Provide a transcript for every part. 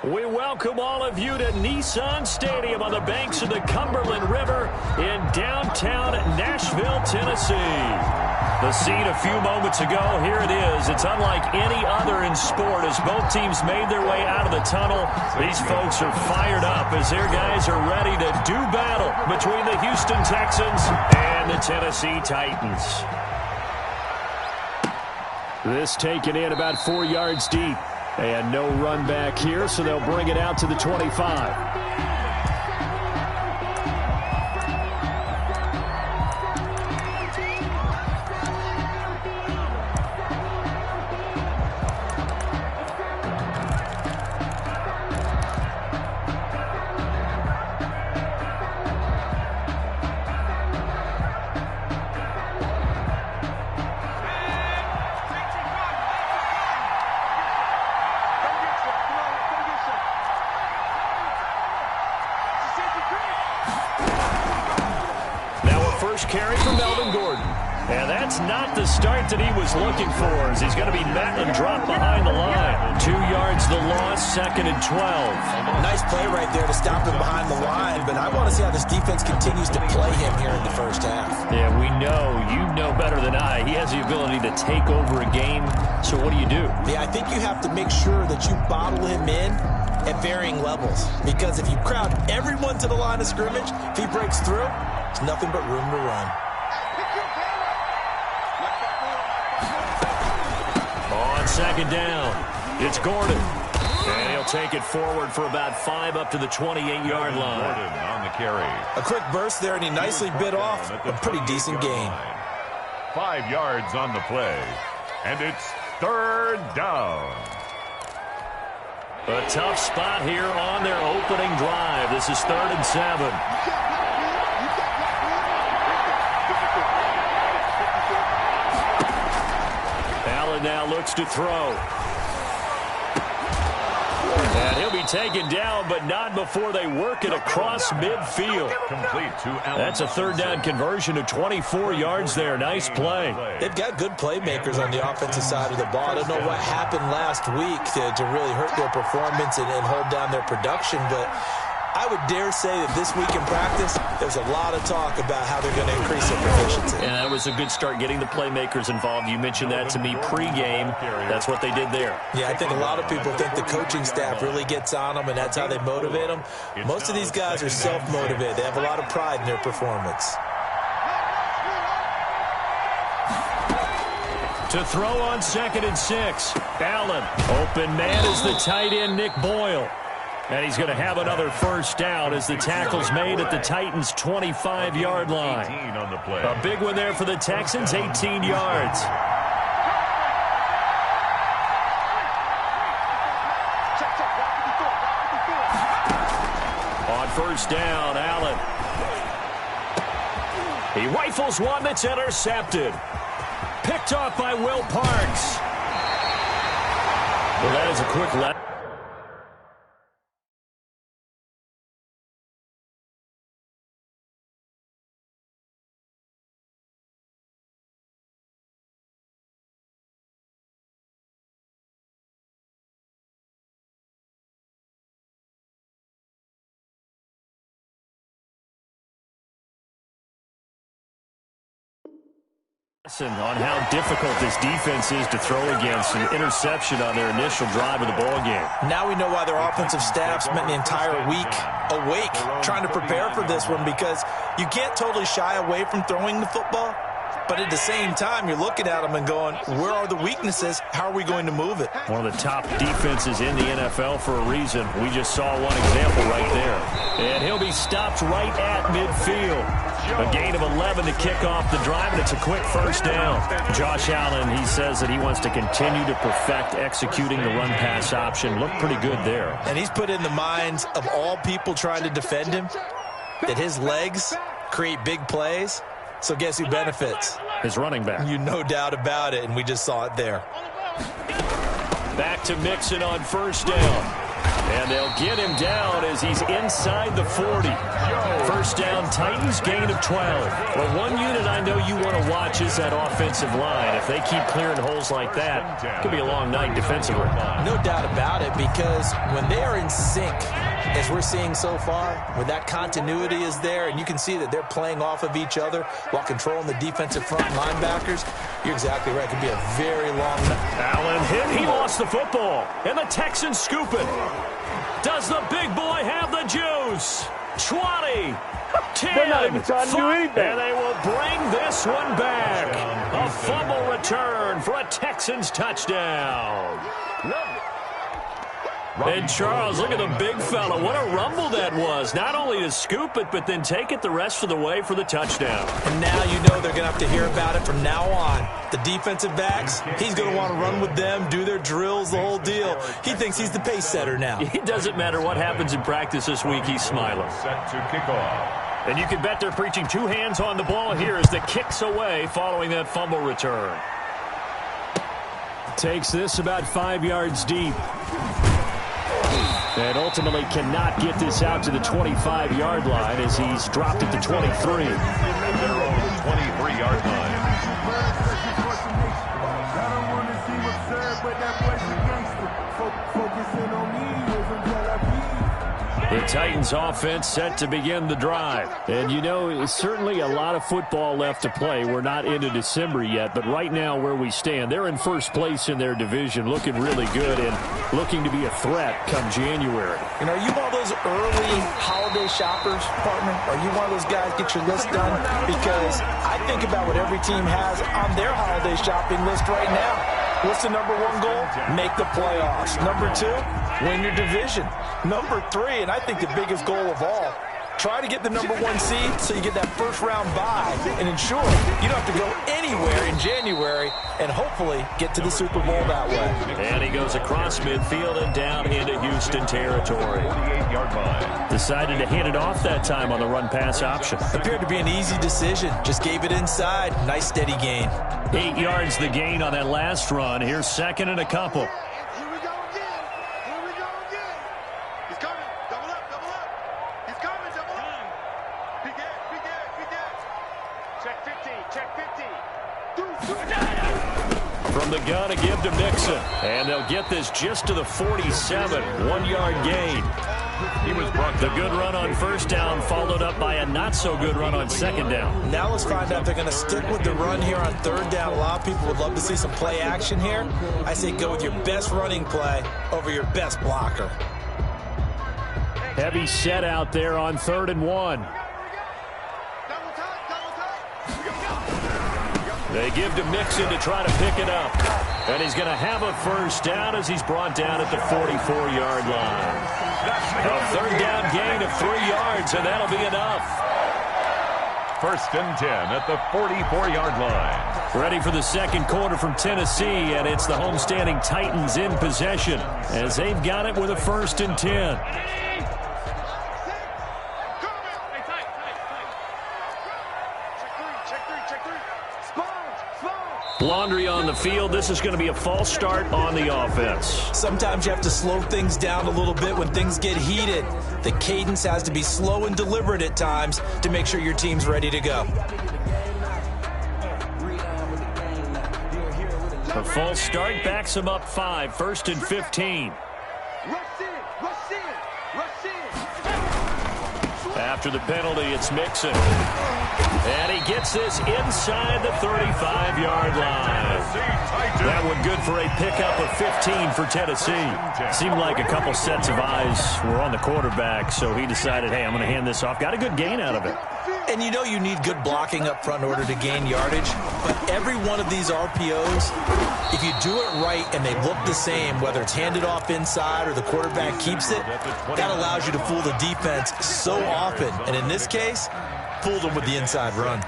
We welcome all of you to Nissan Stadium on the banks of the Cumberland River in downtown Nashville, Tennessee. The scene a few moments ago, here it is. It's unlike any other in sport as both teams made their way out of the tunnel. These folks are fired up as their guys are ready to do battle between the Houston Texans and the Tennessee Titans. This taken in about 4 yards deep. And no run back here, so they'll bring it out to the 25. Carry from Melvin Gordon. And that's not the start that he was looking for, as he's going to be met and dropped behind the line. 2 yards the loss, 2nd and 12. Nice play right there to stop him behind the line, but I want to see how this defense continues to play him here in the first half. Yeah, we know, you know better than I, he has the ability to take over a game, so what do you do? Yeah, I think you have to make sure that you bottle him in at varying levels, because if you crowd everyone to the line of scrimmage, if he breaks through, there's nothing but room to run. On 2nd down, it's Gordon. And he'll take it forward for about 5 up to the 28-yard line. Gordon on the carry. A quick burst there, and he nicely bit off a pretty decent gain. 5 yards on the play. And it's 3rd down. A tough spot here on their opening drive. This is 3rd and 7. Now looks to throw. And he'll be taken down, but not before they work it across midfield. Complete to Allen. That's a 3rd down conversion to 24 yards there. Nice play. They've got good playmakers on the offensive side of the ball. I don't know what happened last week to really hurt their performance and hold down their production, but I would dare say that this week in practice, there's a lot of talk about how they're going to increase their proficiency. And that was a good start getting the playmakers involved. You mentioned that to me pregame. That's what they did there. Yeah, I think a lot of people think the coaching staff really gets on them, and that's how they motivate them. Most of these guys are self-motivated. They have a lot of pride in their performance. To throw on 2nd and 6. Allen. Open man is the tight end, Nick Boyle. And he's going to have another 1st down as the tackle's made at the Titans' 25-yard line. On the play. A big one there for the Texans, 18 yards. On 1st down, Allen. He rifles one that's intercepted. Picked off by Will Parks. Well, that is a quick let. On how difficult this defense is to throw against, an interception on their initial drive of the ball game. Now we know why their offensive staff spent the entire week awake trying to prepare for this one, because you can't totally shy away from throwing the football, but at the same time you're looking at them and going, where are the weaknesses? How are we going to move it? One of the top defenses in the NFL for a reason. We just saw one example right there. And he'll be stopped right at midfield. A gain of 11 to kick off the drive, and it's a quick 1st down. Josh Allen, he says that he wants to continue to perfect executing the run-pass option. Looked pretty good there. And he's put in the minds of all people trying to defend him that his legs create big plays. So guess who benefits? His running back. You no doubt about it, and we just saw it there. Back to Mixon on 1st down. And they'll get him down as he's inside the 40. First down, Titans, gain of 12. Well, one unit I know you want to watch is that offensive line. If they keep clearing holes like that, it could be a long night defensively. No doubt about it, because when they are in sync, as we're seeing so far, when that continuity is there and you can see that they're playing off of each other while controlling the defensive front linebackers, you're exactly right. It could be a very long night. Allen hit. He lost the football. And the Texans scoop it. Does the big boy have the juice? 20, 10, 5, and they will bring this one back. A fumble return for a Texans touchdown. And Charles, look at the big fella. What a rumble that was. Not only to scoop it, but then take it the rest of the way for the touchdown. And now you know they're going to have to hear about it from now on. The defensive backs, he's going to want to run with them, do their drills, the whole deal. He thinks he's the pace setter now. It doesn't matter what happens in practice this week, he's smiling. Set to kick off. And you can bet they're preaching two hands on the ball here as the kick's away following that fumble return. Takes this about 5 yards deep. And ultimately cannot get this out to the 25-yard line as he's dropped it to 23. Their own 23-yard line. The Titans offense set to begin the drive. And you know, certainly a lot of football left to play. We're not into December yet, but right now where we stand, they're in first place in their division, looking really good and looking to be a threat come January. And are you one of those early holiday shoppers, partner? Are you one of those guys get your list done? Because I think about what every team has on their holiday shopping list right now. What's the number one goal? Make the playoffs. Number two, win your division. Number three, and I think the biggest goal of all, try to get the number one seed so you get that first round bye and ensure you don't have to go anywhere in January and hopefully get to the Super Bowl that way. And he goes across midfield and down into Houston territory. 48-yard line. Decided to hand it off that time on the run-pass option. Appeared to be an easy decision. Just gave it inside. Nice steady gain. 8 yards the gain on that last run. Here's second and a couple. From the gun, a give to Mixon. And they'll get this just to the 47. 1 yard gain. He was brought the good run on first down, followed up by a not-so-good run on second down. Now let's find out if they're going to stick with the run here on third down. A lot of people would love to see some play action here. I say go with your best running play over your best blocker. Heavy set out there on 3rd and 1. They give to Mixon to try to pick it up. And he's going to have a first down as he's brought down at the 44-yard line. A third down gain of 3 yards, and that'll be enough. 1st and 10 at the 44-yard line. Ready for the second quarter from Tennessee, and it's the homestanding Titans in possession as they've got it with a 1st and 10. Laundry on the field. This is going to be a false start on the offense. Sometimes you have to slow things down a little bit when things get heated. The cadence has to be slow and deliberate at times to make sure your team's ready to go. A false start backs him up 5. 1st and 15. After the penalty, it's Mixon. And he gets this inside the 35-yard line. That one good for a pickup of 15 for Tennessee. Seemed like a couple sets of eyes were on the quarterback, so he decided, hey, I'm going to hand this off. Got a good gain out of it. And you know you need good blocking up front in order to gain yardage. But every one of these RPOs, if you do it right and they look the same, whether it's handed off inside or the quarterback keeps it, that allows you to fool the defense so often. And in this case, fooled them with the inside run.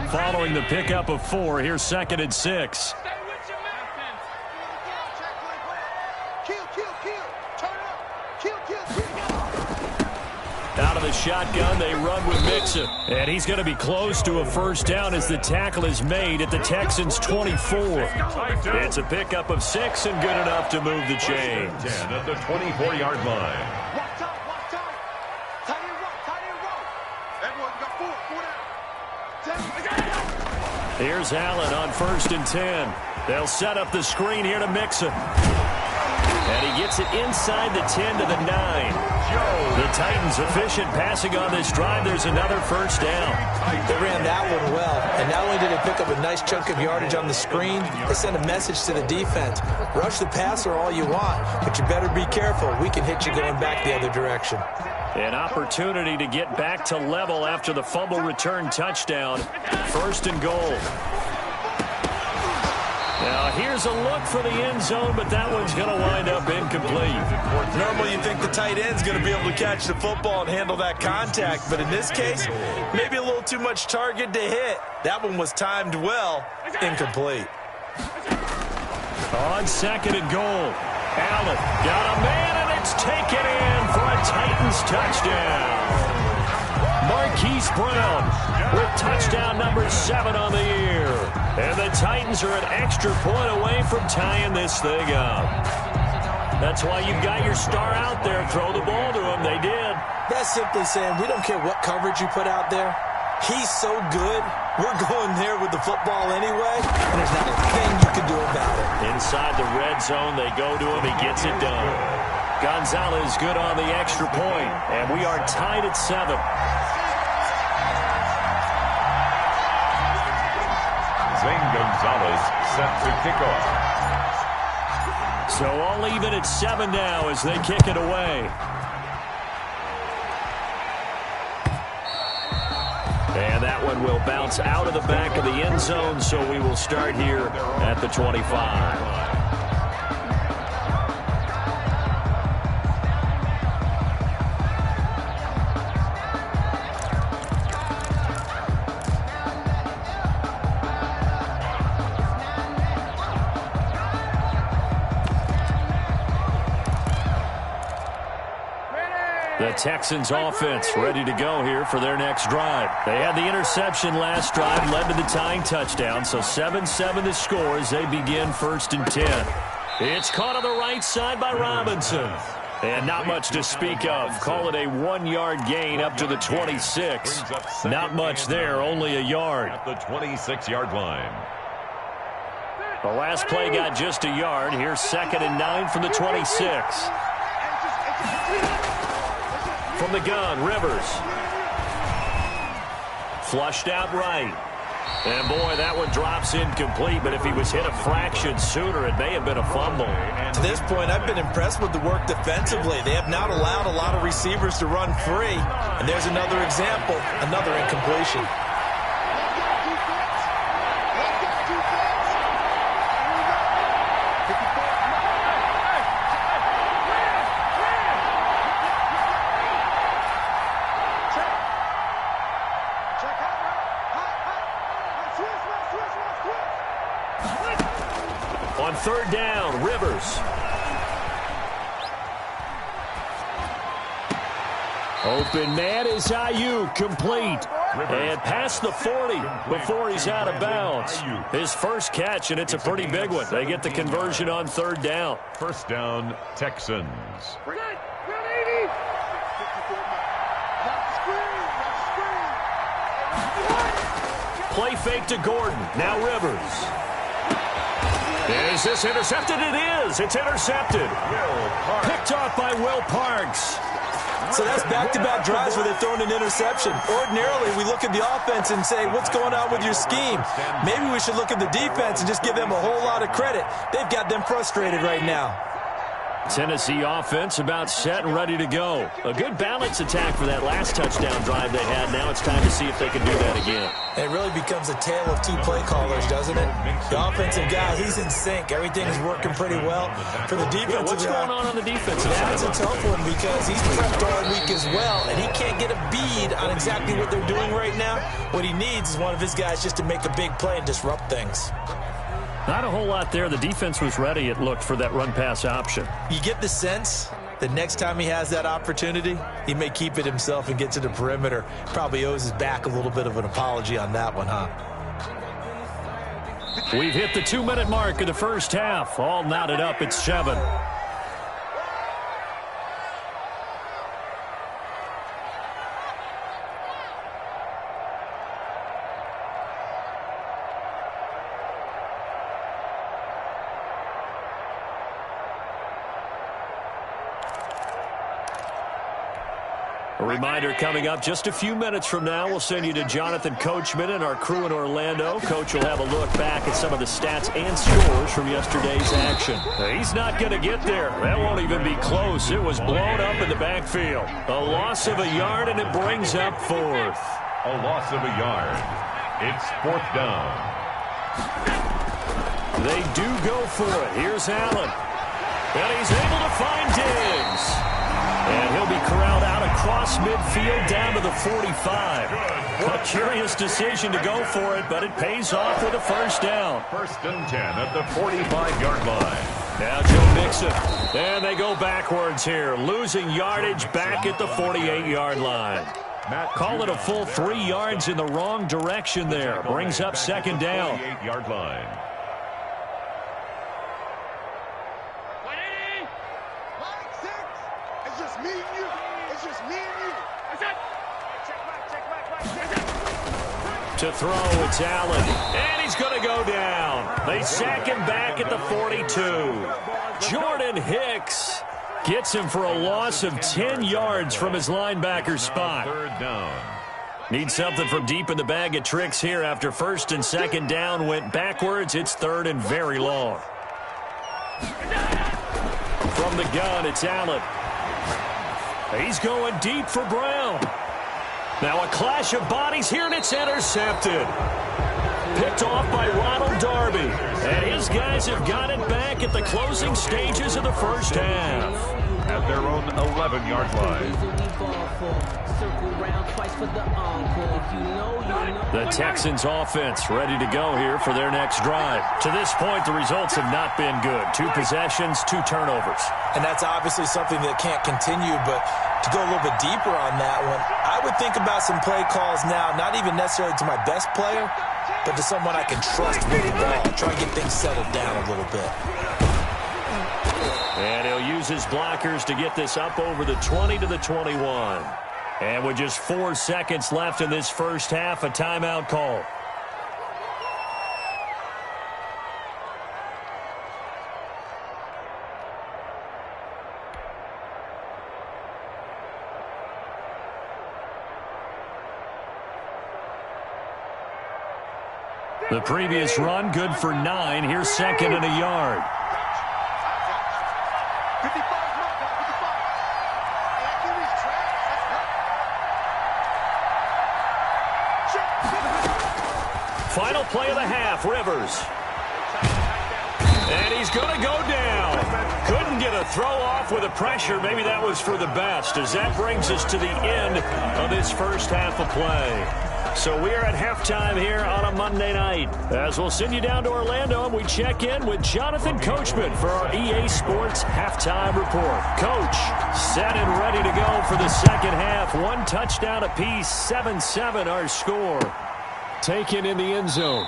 Following the pickup of 4, here's 2nd and 6. Out of the shotgun, they run with Mixon. And he's going to be close to a first down as the tackle is made at the Texans' 24. It's a pickup of 6 and good enough to move the chains. 10 at the 24-yard line. Here's Allen on 1st and 10. They'll set up the screen here to Mixon. And he gets it inside the 10 to the 9. The Titans efficient passing on this drive. There's another first down. They ran that one well. And not only did they pick up a nice chunk of yardage on the screen, they sent a message to the defense. Rush the passer all you want, but you better be careful. We can hit you going back the other direction. An opportunity to get back to level after the fumble return touchdown. 1st and goal. Now, here's a look for the end zone, but that one's going to wind up incomplete. Normally, you think the tight end's going to be able to catch the football and handle that contact, but in this case, maybe a little too much target to hit. That one was timed well, incomplete. On 2nd and goal, Allen got a man, and it's taken in for a Titans touchdown. Marquise Brown with touchdown number 7 on the year. And the Titans are an extra point away from tying this thing up. That's why you've got your star out there. Throw the ball to him. They did. That's simply saying we don't care what coverage you put out there. He's so good, we're going there with the football anyway, and there's not a thing you can do about it. Inside the red zone, they go to him. He gets it done. Gonzalez good on the extra point, and we are tied at 7. Zane Gonzalez set to kick off. So all even at 7 now as they kick it away. And that one will bounce out of the back of the end zone, so we will start here at the 25. The Texans offense ready to go here for their next drive. They had the interception last drive, led to the tying touchdown, so 7-7 the score as they begin 1st and 10. It's caught on the right side by Robinson. And not much to speak of. Call it a 1-yard gain up to the 26. Not much there, only a yard. At the 26-yard line. The last play got just a yard. Here's 2nd and 9 from the 26. From the gun, Rivers. Flushed out right. And, boy, that one drops incomplete, but if he was hit a fraction sooner, it may have been a fumble. To this point, I've been impressed with the work defensively. They have not allowed a lot of receivers to run free. And there's another example, another incompletion. On 3rd down, Rivers. Open man is Ayuk, complete. And past the 40 before he's out of bounds. His first catch, and it's a pretty big one. They get the conversion on 3rd down. First down, Texans. Play fake to Gordon. Now Rivers. Is this intercepted? It is. It's intercepted. Picked off by Will Parks. So that's back-to-back drives where they've thrown an interception. Ordinarily, we look at the offense and say, what's going on with your scheme? Maybe we should look at the defense and just give them a whole lot of credit. They've got them frustrated right now. Tennessee offense about set and ready to go. A good balance attack for that last touchdown drive they had. Now it's time to see if they can do that again. It really becomes a tale of two play callers, doesn't it? The offensive guy, he's in sync. Everything is working pretty well. For the defensive what's guy, going on the defensive side? that's a tough one because he's prepped all week as well, and he can't get a bead on exactly what they're doing right now. What he needs is one of his guys just to make a big play and disrupt things. Not a whole lot there. The defense was ready, it looked, for that run-pass option. You get the sense the next time he has that opportunity, he may keep it himself and get to the perimeter. Probably owes his back a little bit of an apology on that one, huh? We've hit the 2-minute mark of the first half. All knotted up at 7. A reminder coming up just a few minutes from now, we'll send you to Jonathan Coachman and our crew in Orlando. Coach will have a look back at some of the stats and scores from yesterday's action. He's not going to get there. That won't even be close. It was blown up in the backfield. A loss of a yard, and it brings up 4th. A loss of a yard. It's 4th down. They do go for it. Here's Allen. And he's able to find Diggs. And he'll be corralled out across midfield down to the 45. A curious decision to go for it, but it pays off with a first down. 1st and 10 at the 45-yard line. Now Joe Mixon. And they go backwards here, losing yardage back at the 48-yard line. Call it a full 3 yards in the wrong direction there. Brings up 2nd down. 48-yard line. To throw, it's Allen. And he's going to go down. They sack him back at the 42. Jordan Hicks gets him for a loss of 10 yards from his linebacker spot. 3rd down. Need something from deep in the bag of tricks here after 1st and 2nd down went backwards. It's 3rd and very long. From the gun, it's Allen. He's going deep for Brown. Now a clash of bodies here, and it's intercepted. Picked off by Ronald Darby. And his guys have got it back at the closing stages of the first half. At their own 11-yard line. The Texans offense ready to go here for their next drive. To this point, the results have not been good. 2 possessions, 2 turnovers. And that's obviously something that can't continue, but to go a little bit deeper on that one, I would think about some play calls now, not even necessarily to my best player, but to someone I can trust with the ball. Try and get things settled down a little bit. And he'll use his blockers to get this up over the 20 to the 21. And with just 4 seconds left in this first half, a timeout call. The previous run, good for 9. Here's 2nd and a yard. Final play of the half, Rivers. And he's going to go down. Couldn't get a throw off with the pressure. Maybe that was for the best, as that brings us to the end of this first half of play. So we are at halftime here on a Monday night, as we'll send you down to Orlando and we check in with Jonathan Coachman for our EA Sports Halftime Report. Coach, set and ready to go for the second half. 1 touchdown apiece, 7-7 our score. Taken in the end zone.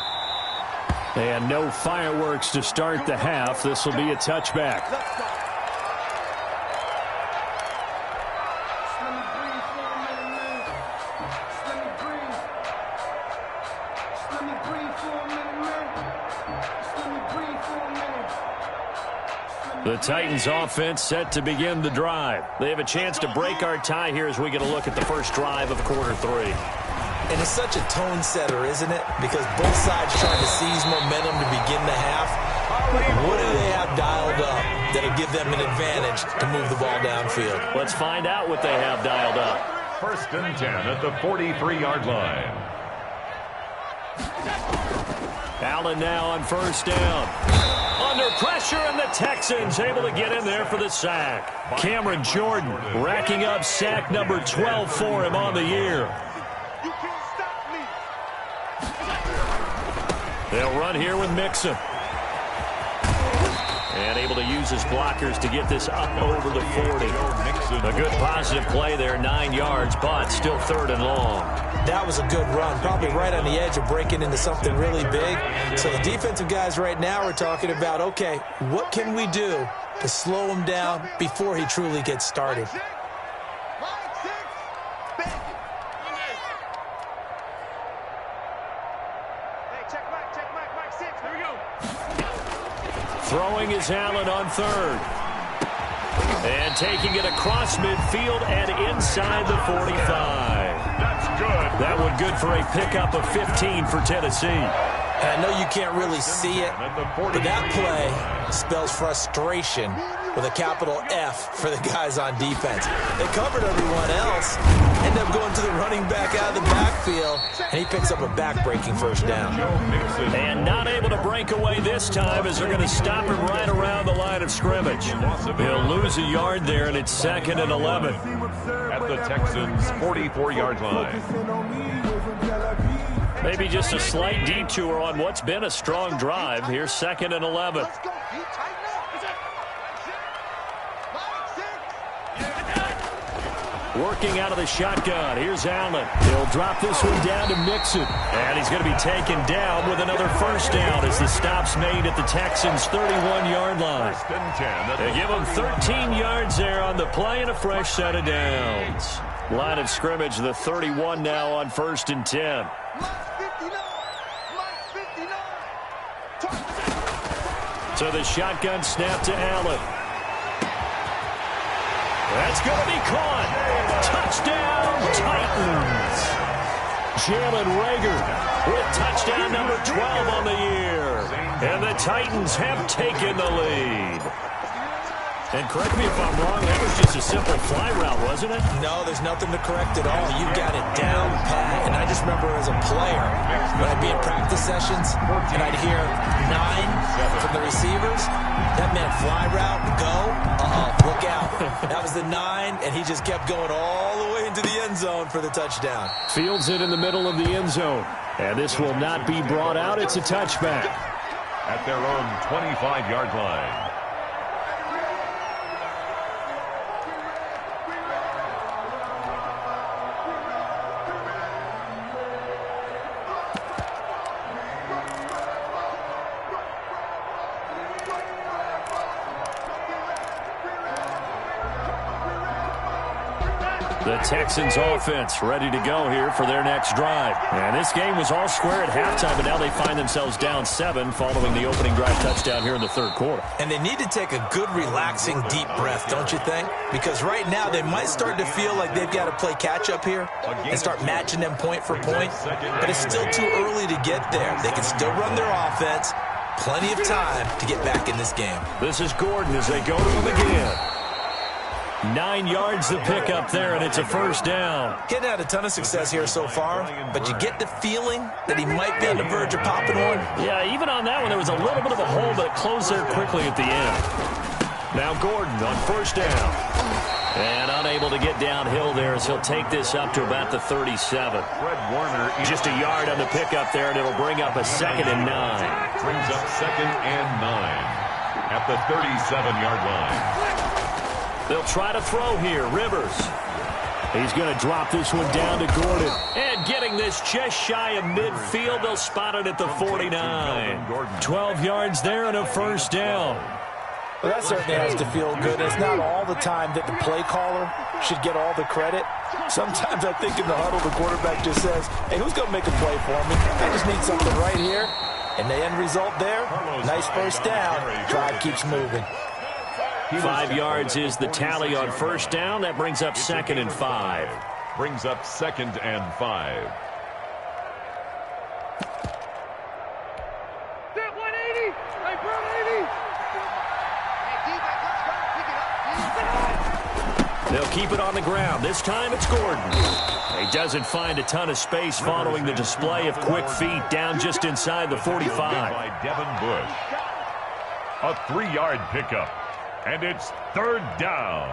And no fireworks to start the half. This will be a touchback. The Titans offense set to begin the drive. They have a chance to break our tie here as we get a look at the first drive of quarter 3. And it's such a tone setter, isn't it? Because both sides trying to seize momentum to begin the half. What do they have dialed up that'll give them an advantage to move the ball downfield? Let's find out what they have dialed up. 1st and 10 at the 43-yard line. Allen now on first down. Under pressure, and the Texans able to get in there for the sack. Cameron Jordan racking up sack number 12 for him on the year. They'll run here with Mixon. And able to use his blockers to get this up over the 40. A good positive play there, 9 yards, but still 3rd and long. That was a good run, probably right on the edge of breaking into something really big. So the defensive guys right now are talking about, okay, what can we do to slow him down before he truly gets started? Throwing is Allen on 3rd. And taking it across midfield and inside the 45. That's good. That one good for a pickup of 15 for Tennessee. And I know you can't really see it, but that play spells frustration with a capital F for the guys on defense. They covered everyone else, end up going to the running back out of the backfield, and he picks up a back-breaking first down. And not able to break away this time as they're going to stop him right around the line of scrimmage. He'll lose a yard there, and it's 2nd and 11. At the Texans' 44-yard line. Maybe just a slight detour on what's been a strong drive. Here's 2nd and 11. Working out of the shotgun. Here's Allen. He'll drop this one down to Mixon. And he's going to be taken down with another first down as the stop's made at the Texans' 31-yard line. They give him 13 yards there on the play and a fresh set of downs. Line of scrimmage, the 31 now on 1st and 10. So the shotgun snap to Allen. That's going to be caught. Touchdown, Titans. Jalen Reagor with touchdown number 12 on the year. And the Titans have taken the lead. And correct me if I'm wrong, that was just a simple fly route, wasn't it? No, there's nothing to correct at all. You got it down pat. And I just remember as a player, when I'd be in practice sessions and I'd hear 9 from the receivers, that meant fly route, go, look out. That was the 9, and he just kept going all the way into the end zone for the touchdown. Fields it in the middle of the end zone. And this will not be brought out. It's a touchback. At their own 25-yard line. The Texans offense ready to go here for their next drive. And this game was all square at halftime, but now they find themselves down 7 following the opening drive touchdown here in the 3rd quarter. And they need to take a good, relaxing, deep breath, don't you think? Because right now they might start to feel like they've got to play catch-up here and start matching them point for point. But it's still too early to get there. They can still run their offense. Plenty of time to get back in this game. This is Gordon as they go to him again. 9 yards the pickup there, and it's a first down. Getting had a ton of success here so far, but you get the feeling that he might be on the verge of popping one. Yeah, even on that one, there was a little bit of a hole, but it closed there quickly at the end. Now Gordon on first down. And unable to get downhill there as he'll take this up to about the 37. Fred Warner just a yard on the pickup there, and it'll bring up a 2nd and 9. Brings up 2nd and 9 at the 37-yard line. They'll try to throw here. Rivers. He's going to drop this one down to Gordon. And getting this just shy of midfield. They'll spot it at the 49. 12 yards there and a first down. Well, that certainly has to feel good. It's not all the time that the play caller should get all the credit. Sometimes I think in the huddle, the quarterback just says, hey, who's going to make a play for me? I just need something right here. And the end result there, nice first down. Drive keeps moving. 5 yards is the tally on first down. That brings up 2nd and 5. Brings up 2nd and 5. They'll keep it on the ground. This time it's Gordon. He doesn't find a ton of space following the display of quick feet down just inside the 45. By Devin Bush. A 3-yard pickup. And it's 3rd down.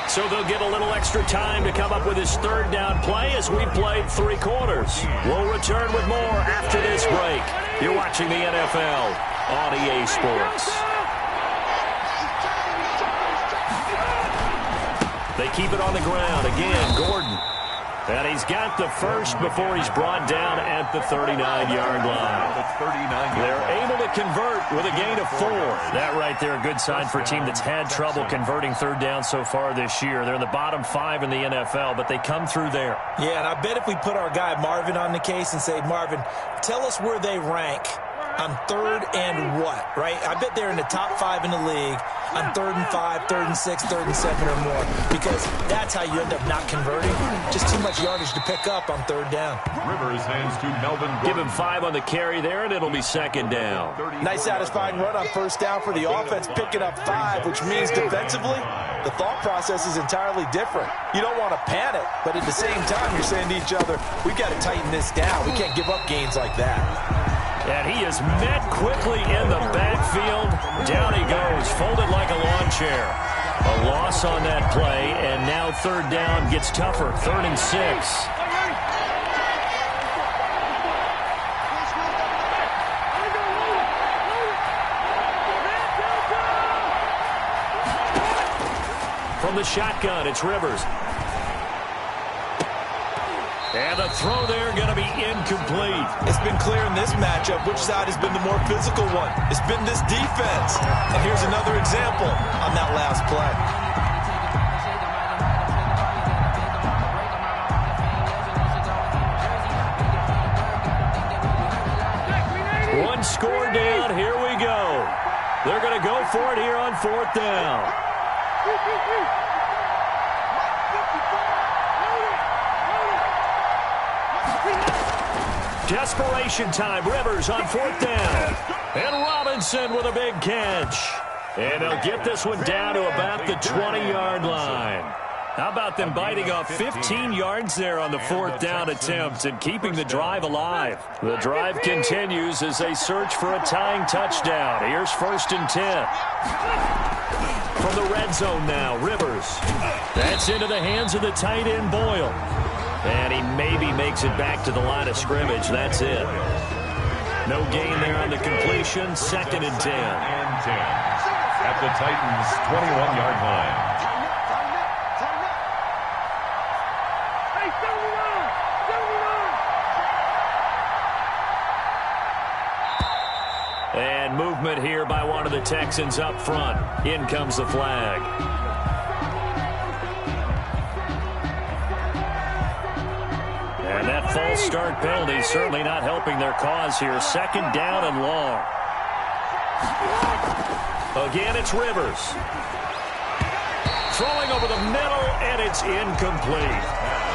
So they'll get a little extra time to come up with his 3rd down play as we played 3 quarters. We'll return with more after this break. You're watching the NFL on EA Sports. They keep it on the ground. Again, Gordon. And he's got the first before he's brought down at the 39-yard line. They're able to convert with a gain of 4. That right there, a good sign for a team that's had trouble converting third down so far this year. They're in the bottom 5 in the NFL, but they come through there. Yeah, and I bet if we put our guy Marvin on the case and say, Marvin, tell us where they rank on third and what, right? I bet they're in the top 5 in the league on 3rd and 5, 3rd and 6, 3rd and 7 or more, because that's how you end up not converting. Just too much yardage to pick up on third down. Rivers hands to Melvin Gordon. Give him 5 on the carry there, and it'll be second down. Nice satisfying run on first down for the offense, picking up 5, which means defensively, the thought process is entirely different. You don't want to panic, but at the same time, you're saying to each other, we've got to tighten this down. We can't give up gains like that. And he is met quickly in the backfield. Down he goes, folded like a lawn chair. A loss on that play, and now third down gets tougher. 3rd and 6. From the shotgun, it's Rivers. And the throw there going to be incomplete. It's been clear in this matchup which side has been the more physical one. It's been this defense. And here's another example on that last play. One score down. Here we go. They're going to go for it here on 4th down. Desperation time. Rivers on 4th down. And Robinson with a big catch. And they'll get this one down to about the 20-yard line. How about them biting off 15 yards there on the 4th down attempt and keeping the drive alive? The drive continues as they search for a tying touchdown. Here's 1st and 10. From the red zone now, Rivers. That's into the hands of the tight end, Boyle. And he maybe makes it back to the line of scrimmage. That's it. No gain there on the completion. 2nd and 10. At the Titans' 21-yard line. And movement here by one of the Texans up front. In comes the flag. And that false start penalty certainly not helping their cause here. 2nd down and long. Again, it's Rivers. Throwing over the middle, and it's incomplete.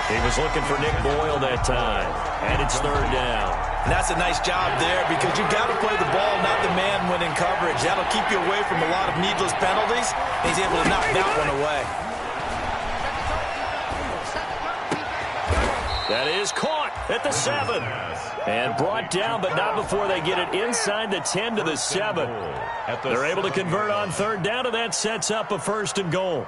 He was looking for Nick Boyle that time. And it's 3rd down. And that's a nice job there because you've got to play the ball, not the man when in coverage. That'll keep you away from a lot of needless penalties. And he's able to knock that one away. That is caught at the 7. And brought down, but not before they get it inside the 10 to the 7. They're able to convert on 3rd down, and that sets up a 1st and goal.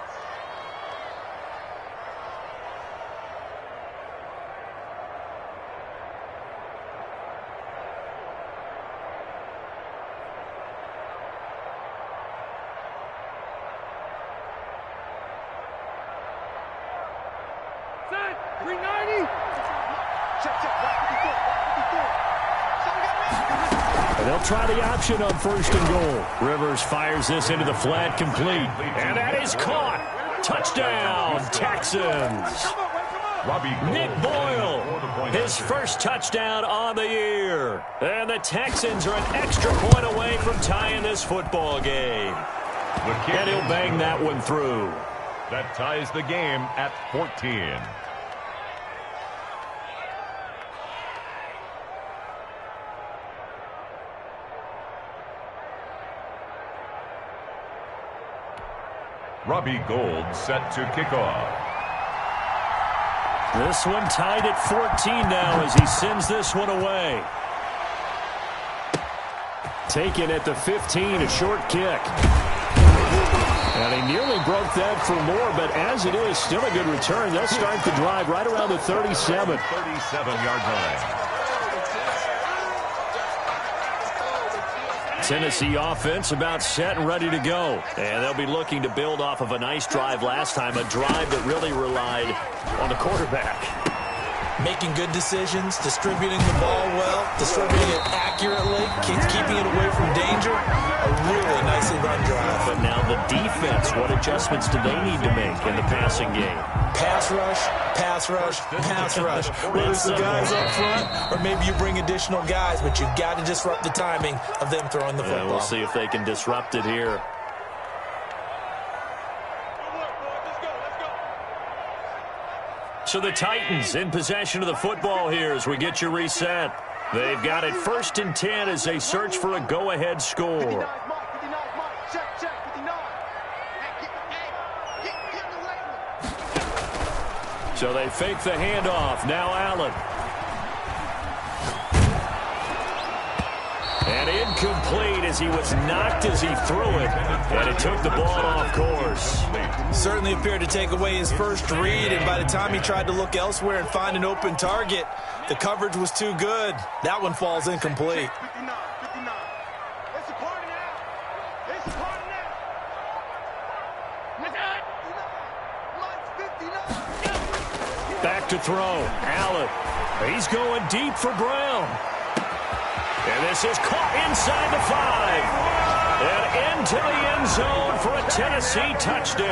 They'll try the option on 1st and goal. Rivers fires this into the flat, complete. And that is caught. Touchdown, Texans. Nick Boyle, his first touchdown on the year. And the Texans are an extra point away from tying this football game. And he'll bang that one through. That ties the game at 14. Robbie Gould set to kick off. This one tied at 14 now as he sends this one away. Taken at the 15, a short kick. And he nearly broke that for more, but as it is, still a good return. They'll start the drive right around the 37. 37-yard line. Tennessee offense about set and ready to go. And they'll be looking to build off of a nice drive last time, a drive that really relied on the quarterback. Making good decisions, distributing the ball well, distributing it accurately, keeping it away from danger. A really nicely run drive. But now the defense, what adjustments do they need to make in the passing game? Pass rush, pass rush, pass rush. Whether it's the guys up front or maybe you bring additional guys, but you've got to disrupt the timing of them throwing the football. We'll see if they can disrupt it here. So the Titans in possession of the football here as we get you reset. They've got it 1st and 10 as they search for a go-ahead score. So they fake the handoff. Now Allen. And incomplete as he was knocked as he threw it. And it took the ball off course. Certainly appeared to take away his first read, and by the time he tried to look elsewhere and find an open target, the coverage was too good. That one falls incomplete. Back to throw. Allen. He's going deep for Brown. And this is caught inside the 5. And into the end zone for a Tennessee touchdown.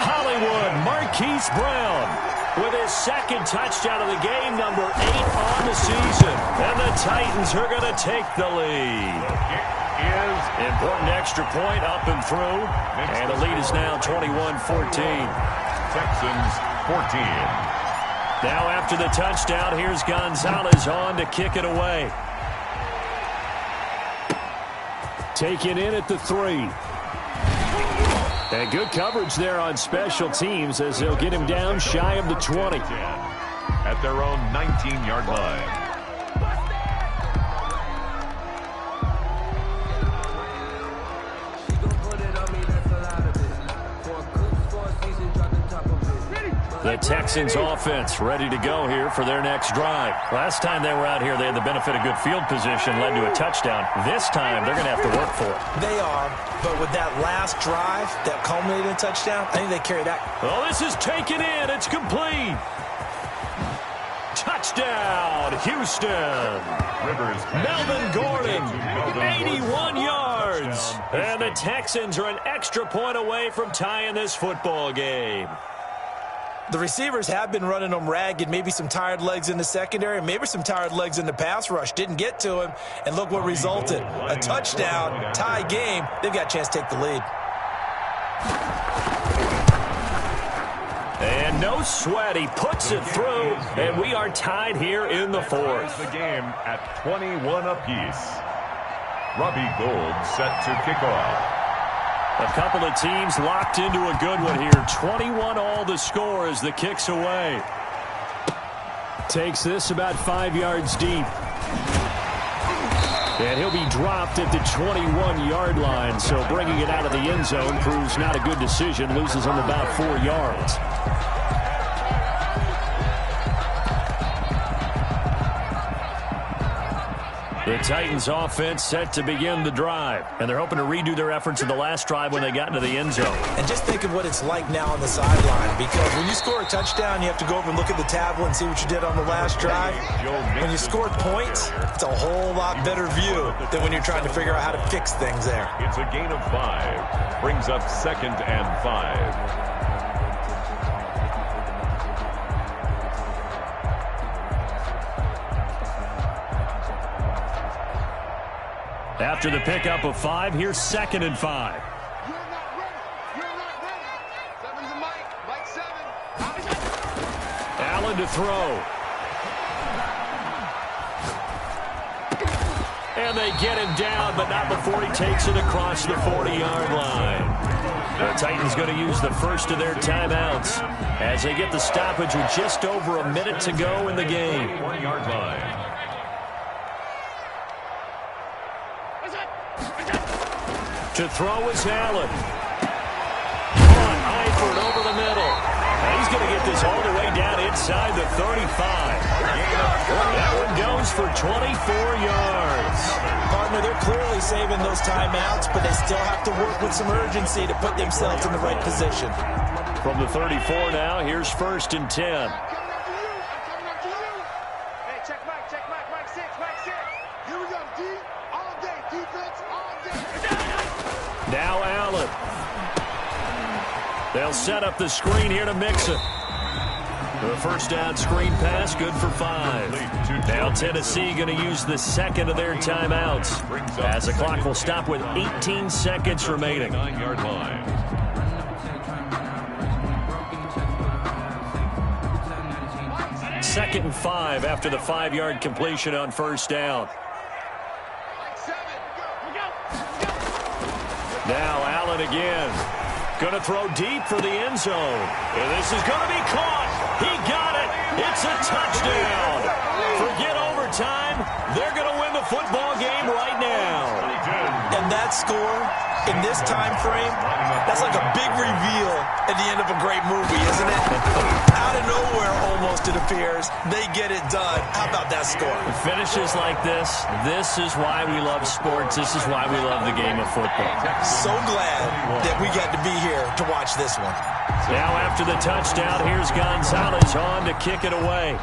Hollywood Marquise Brown with his 2nd touchdown of the game, number 8 on the season. And the Titans are going to take the lead. Important extra point up and through. And the lead is now 21-14. Texans 14. Now after the touchdown, here's Gonzalez on to kick it away. Taken in at the 3. And good coverage there on special teams as they'll get him down shy of the 20. At their own 19-yard line. The Texans offense ready to go here for their next drive. Last time they were out here, they had the benefit of good field position, led to a touchdown. This time, they're going to have to work for it. They are, but with that last drive that culminated in a touchdown, I think they carry that. Oh, this is taken in. It's complete. Touchdown, Houston. Rivers. Melvin Gordon, 81 yards. And the Texans are an extra point away from tying this football game. The receivers have been running them ragged, maybe some tired legs in the secondary, maybe some tired legs in the pass rush. Didn't get to him, and look what resulted. A touchdown, tie game. They've got a chance to take the lead. And no sweat, he puts it through, and we are tied here in the 4th. The game at 21 apiece. Robbie Gould set to kick off. A couple of teams locked into a good one here. 21 all the score as the kick's away. Takes this about 5 yards deep. And he'll be dropped at the 21-yard line. So bringing it out of the end zone proves not a good decision. Loses him about 4 yards. The Titans offense set to begin the drive. And they're hoping to redo their efforts in the last drive when they got into the end zone. And just think of what it's like now on the sideline. Because when you score a touchdown, you have to go over and look at the tablet and see what you did on the last drive. When you score points, it's a whole lot better view than when you're trying to figure out how to fix things there. It's a gain of 5. Brings up 2nd and 5. After the pickup of 5, here's 2nd and 5. Allen to throw. And they get him down, but not before he takes it across the 40-yard line. The Titans going to use the first of their timeouts as they get the stoppage with just over a minute to go in the game. 1-yard line. To throw is Allen. On Eifert over the middle. And he's going to get this all the way down inside the 35. That one goes for 24 yards. Partner, they're clearly saving those timeouts, but they still have to work with some urgency to put themselves in the right position. From the 34 now, here's 1st and 10. Now Allen. They'll set up the screen here to mix it. The first down screen pass, good for 5. Now Tennessee going to use the second of their timeouts, as the clock will stop with 18 seconds remaining. 9-yard line. Second and 5 after the 5-yard completion on first down. Now Allen again. Going to throw deep for the end zone. And this is going to be caught. He got it. It's a touchdown. Forget overtime. They're going to win the football game right now. And that score in this time frame, that's like a big reveal at the end of a great movie, isn't it? Out of nowhere, almost, it appears. They get it done. How about that score? Finishes like this. This is why we love sports. This is why we love the game of football. So glad that we got to be here to watch this one. Now after the touchdown, here's Gonzalez on to kick it away.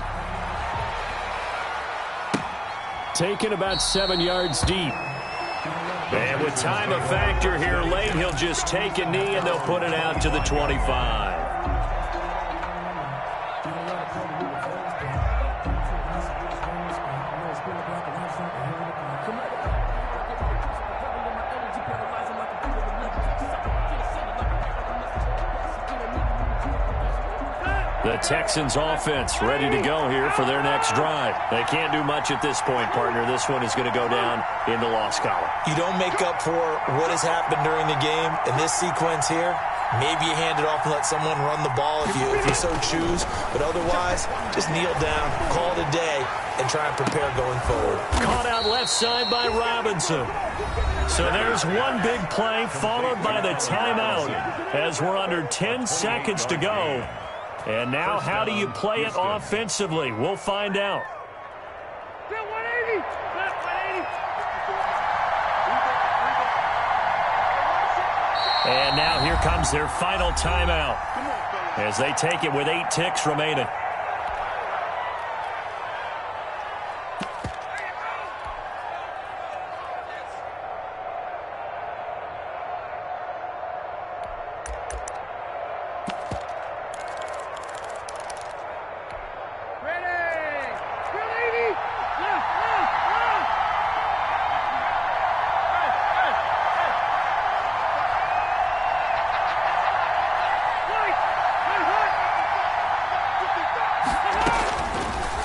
Taken about 7 yards deep. And with time a factor here late, he'll just take a knee and they'll put it out to the 25. The Texans offense ready to go here for their next drive. They can't do much at this point, partner. This one is going to go down in the loss column. You don't make up for what has happened during the game. In this sequence here, maybe you hand it off and let someone run the ball if you so choose. But otherwise, just kneel down, call it a day, and try and prepare going forward. Caught out left side by Robinson. So there's one big play followed by the timeout as we're under 10 seconds to go. And now how do you play it offensively? We'll find out. And now here comes their final timeout as they take it with 8 ticks remaining.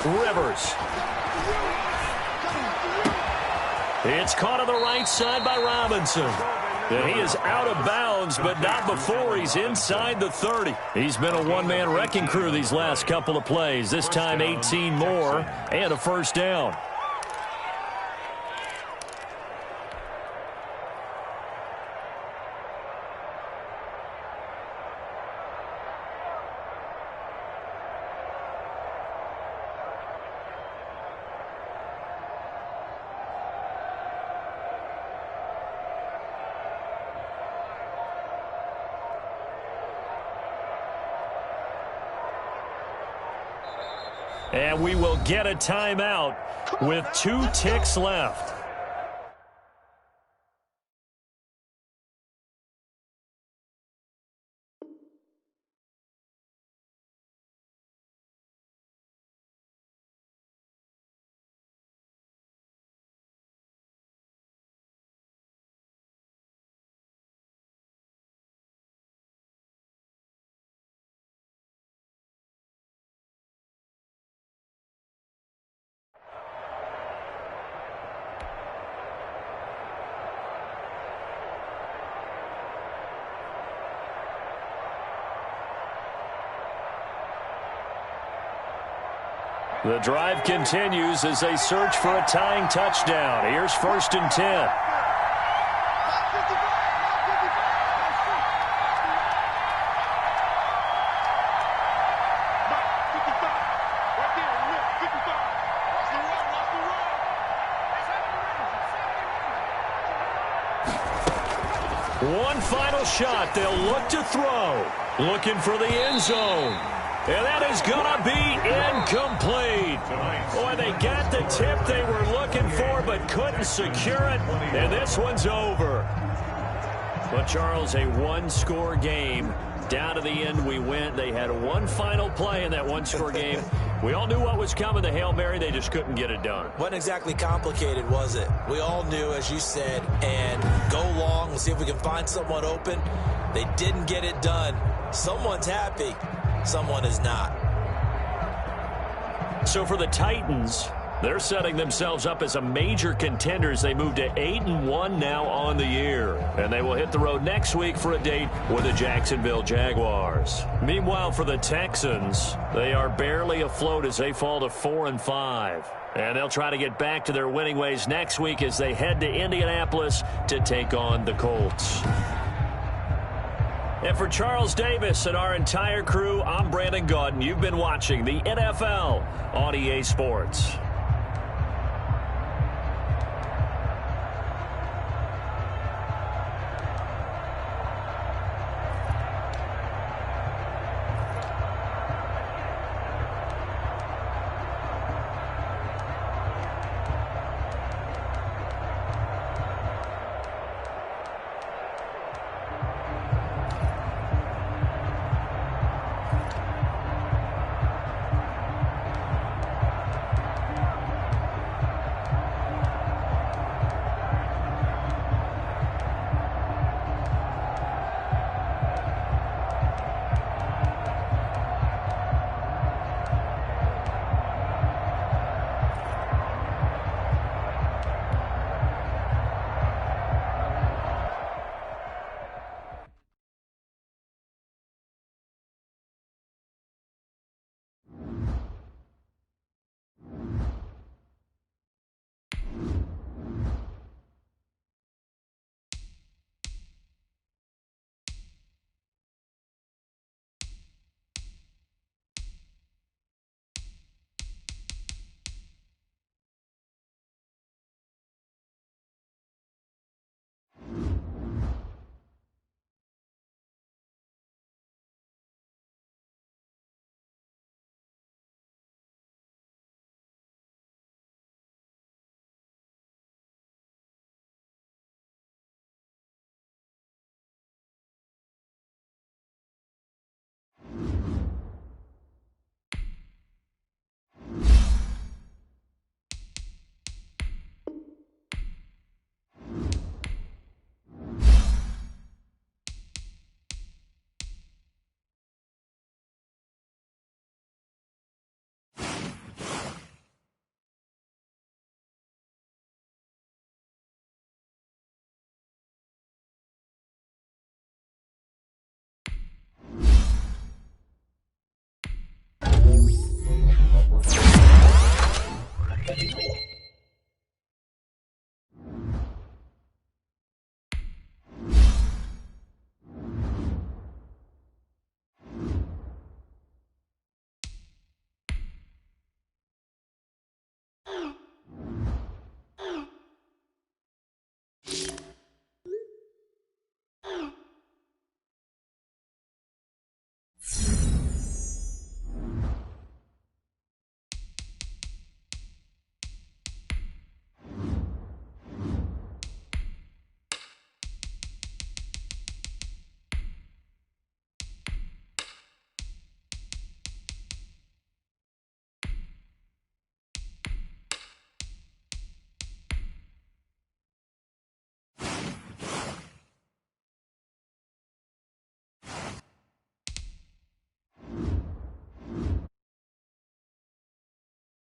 Rivers. It's caught on the right side by Robinson. And he is out of bounds, but not before he's inside the 30. He's been a one-man wrecking crew these last couple of plays. This time 18 more and a first down. And we will get a timeout with 2 ticks left. The drive continues as they search for a tying touchdown. Here's 1st and 10. one final shot. They'll look to throw. Looking for the end zone. And that is going to be incomplete. Boy, they got the tip they were looking for but couldn't secure it. And this one's over. But, Charles, a one-score game. Down to the end we went. They had one final play in that one-score game. We all knew what was coming, the Hail Mary. They just couldn't get it done. Wasn't exactly complicated, was it? We all knew, as you said, and go long. We'll see if we can find someone open. They didn't get it done. Someone's happy. Someone is not. So for the Titans, they're setting themselves up as a major contender as they move to 8-1 now on the year. And they will hit the road next week for a date with the Jacksonville Jaguars. Meanwhile, for the Texans, they are barely afloat as they fall to 4-5. And they'll try to get back to their winning ways next week as they head to Indianapolis to take on the Colts. And for Charles Davis and our entire crew, I'm Brandon Gaudin. You've been watching the NFL on EA Sports.